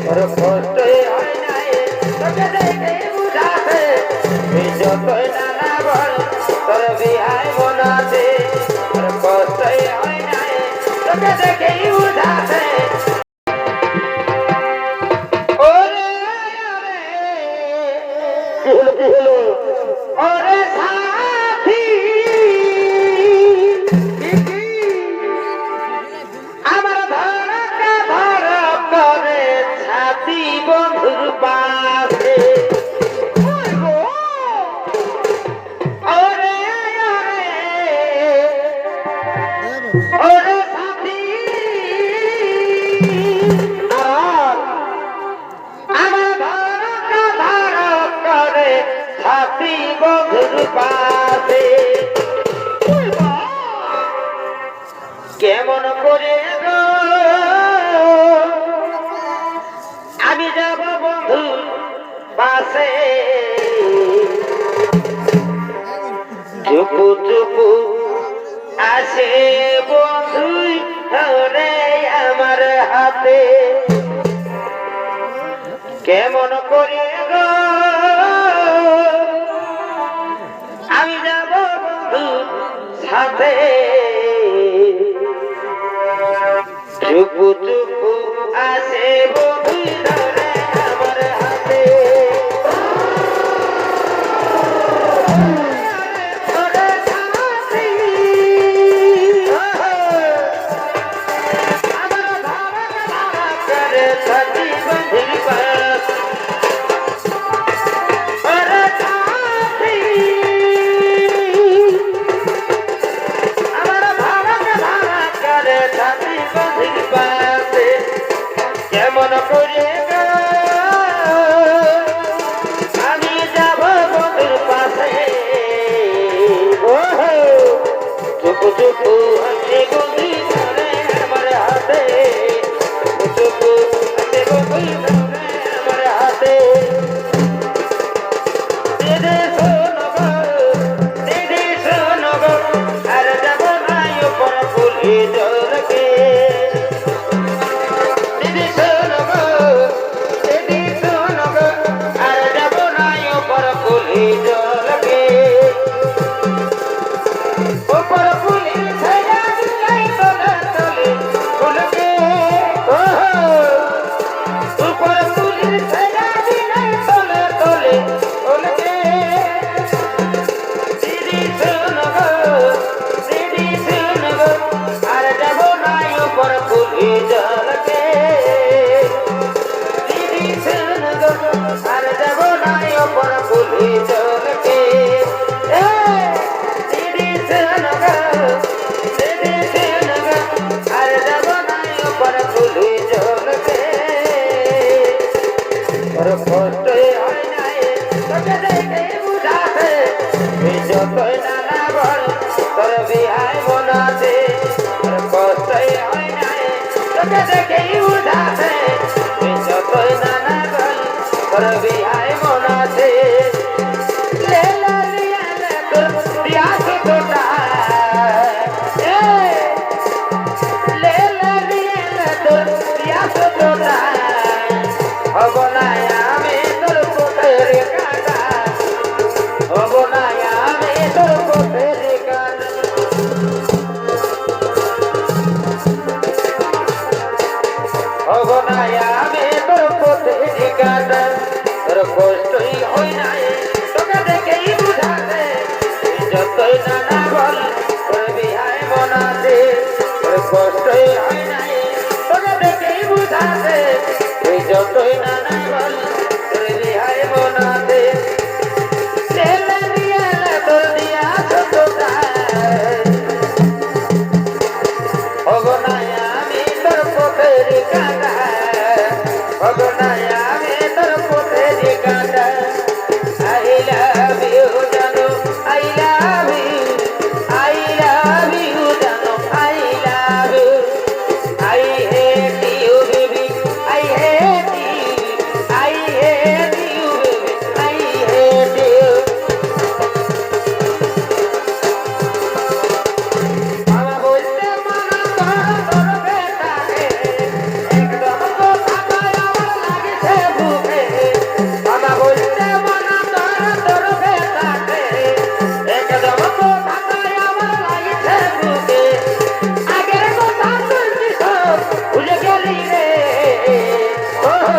তোর কষ্টই হয় নাই তোকে দেখে বুঝাতে যতই নানা বল তোর বিহাই মনাতে তোর কষ্টই হয় নাই তোকে দেখেই বুঝাতে ওরে ওরে সাথী আমার ধরকা ধর করে ছাতি বন্ধুর পাশে ওরে ওরে সাথী আমার ধরকা ধর করে ছাতি বন্ধুর পাশে কেমন করে গো আমি যাব বন্ধু পাশে চুপু চুপু আসে বন্ধু ধরে আমার হাতে কেমন করে গো আমি যাব বন্ধু সাথে চুপু চুপু আসে বন্ধু ধরে আমার হাতে ওরে সাথী আমার ধারা করে ছাতি বন্ধুর পাশ ওরে সাথী আমার ধারা করে ছাতি বন্ধুর পাশে কেমন করে আমি যাব বন্ধুর পাশে চুপু চুপু আসে বন্ধু ধরে আমার হাতে চুপু আসে বন্ধু ধরে আমার হাতে দিদি শোনো গো আর যাব না উপর ফুলি জলকে দিদি শোনো গো আর যাব না উপর ফুলি জলকে উপর ফুলি ছায়া দিলাই তোলে তোলে ফুলকে উপর ফুলি ছায়া দিলাই তোলে তোলে ফুলকে দিদি শোনো গো আর যাব না উপর ফুলি জলকে দিদি শোনো গো আর যাব না উপর ফুলি জলকে দিদি শোনো গো আর যাব না উপর ফুলি জলকে তোর কষ্টই হয় নাই তোকে দেখে বুঝাতে যতই নানা বল তোর বিহাই মনাতে তোর কষ্টই হয় নাই তোকে দেখেই বুঝাতে যতই নানা বল তোর বিহাই মনাতে লেলা লিয়ালে তোর পিয়াস তোটা লেলা লিয়ালে তোর পিয়াস তোটা হব না আমি তোর পথের কাটা হব না আমি তোর পথের কাটা হব না আমি তোর পথের কাটা তোর কষ্টই হয় নাই তোকে দেখেই বুঝাতে যতই নানা বল তোর বিহাই মনাতে তোর কষ্টই হয় নাই তোকে দেখেই বুঝাতে যতই নানা বল তোর বিহাই মনাতে লেলা দিয়ালে তোর দিয়া ছোটটা হব না আমি তোর পথের কাটা হব না আমি তোর পথের কাটা I love you জানো I love you জানো I love you I hate you baby I hate you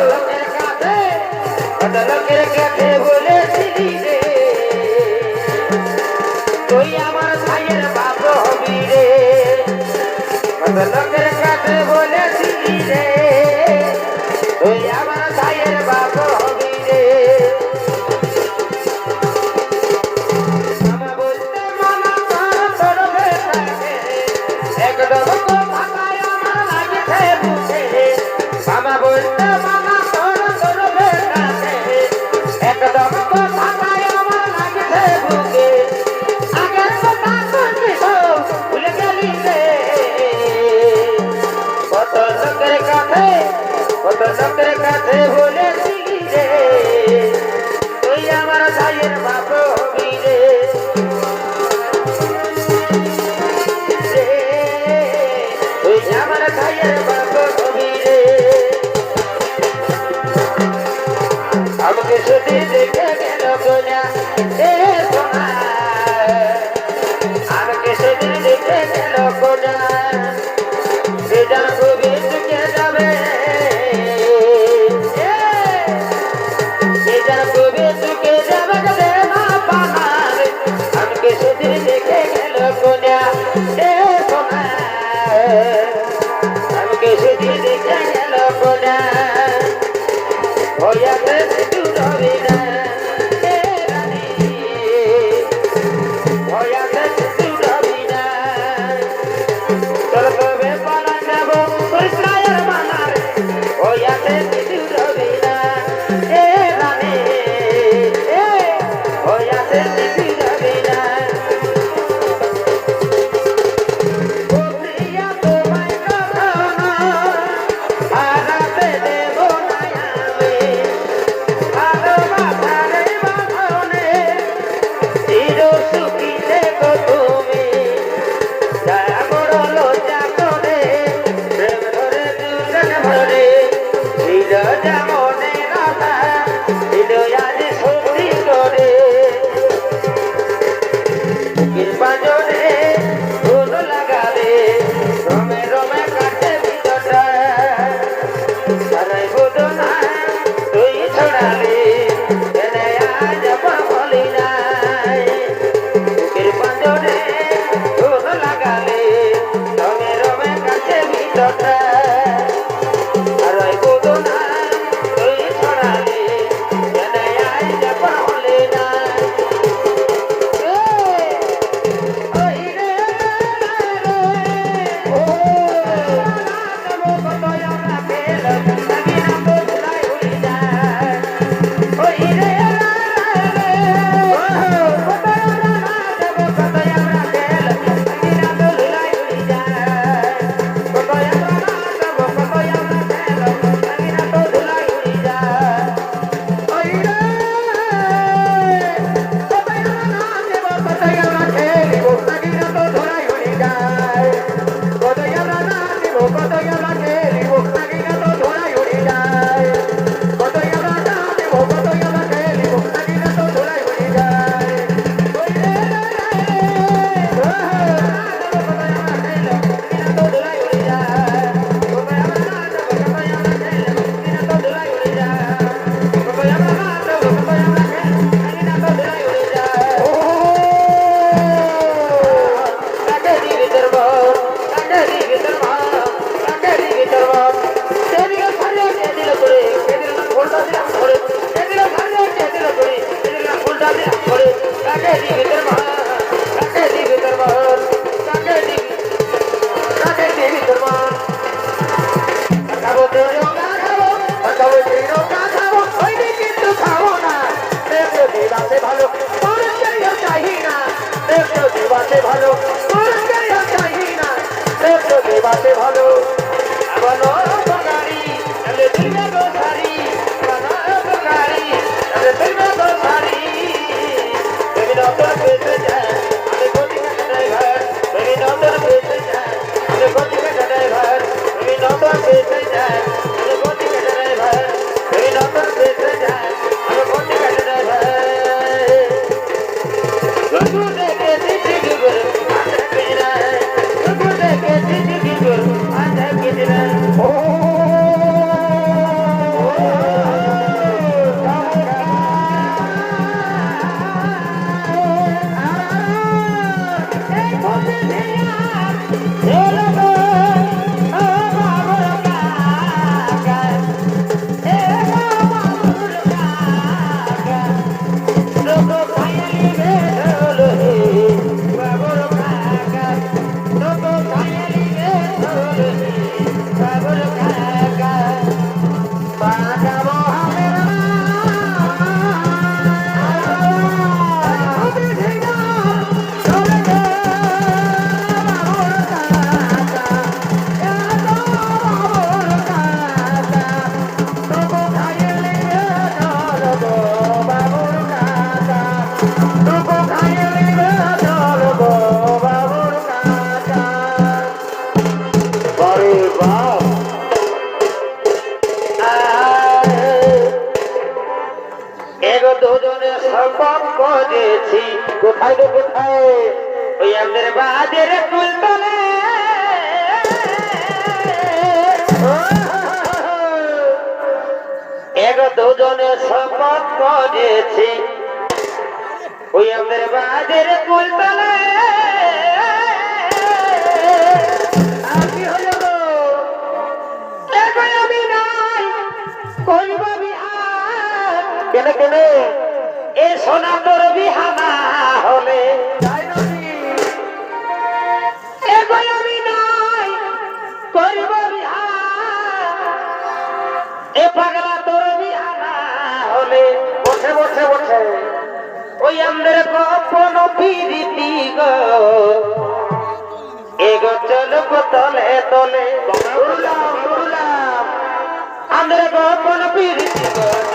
লোকের কাছে কত লোকের কাছে বলেছিলি রে তুই আমার ভাইয়ের বাপ হবি রে কত লোকের কাছে বলেছিলি রে তুই আমার ভাইয়ের বাপ হবি রে মামা বলতে মামা তোর বেটাকে একদম কথায় আমার লাগছে বুঝে মামা বলতে মামা তোর বেটাকে একদম কথায় আমার লাগছে বুঝে আগের কথা শুনবি সব ভুলে গেলি রে কত লোকের কাছে বলেছিলি রে তুই আমার ভাইয়ের বাপ হবি রে তুই আমার ভাইয়ের বাপ হবি রে আমাকে শুধু দেখে গেল কোনা এ সোনা আমাকে শুধু দেখে গেল কোনা সেটা খুবই চুকে যাবে সেটা খুবই চুকে যাবে রে মা পাহাড় আমাকে শুধু দেখে গেল কোনা এ সোনা আমাকে শুধু দেখে গেল কোনা হইয়াছে তুই রবি না এ রানী হইয়াছে তুই রবি না তোর কবে পালা যাব কৃষ্ণায়ের মানার হইয়াছে তুই রবি না এ রানী হইয়াছে তুই রবি না ও প্রিয়া তোমায় কখনো হারাতে দেব না আমি ভালোবাসার বাঁধনে চির সুখী থেকো তুমি দয়া করো লজ্জা করে প্রেম ধরে দুজন ভরে ছিল যেমনে কথা ছিল আজ সত্যি করে বুকের পাঁজরে ফুল লাগালে রমে রমে কাটে ভিতরটা সারাই বুঝো না তুই ছড়ালে এনে আজ পাবলি নাই বুকের পাঁজরে ফুল লাগালে রমে রমে কাটে ভিতরটা সারাই বুঝো না দুজনে শপথ করেছি কোথায় গো কোথায় ওই আমাদের বাজের কুলতলে দুজনে শপথ করেছি ওই আমাদের বাজের কুলতলে আমি হল আমি নাই কইব বিহার কেন কেন এ সোনা তোর বিহানা হলে আমি নাই করিব বিহার এ পাগলা তোর বিহানা হলে বসে বসে বসে ওই আমাদের গোপন প্রীতি গো এগো চলব তলে তলে আমাদের গোপন প্রীতি গো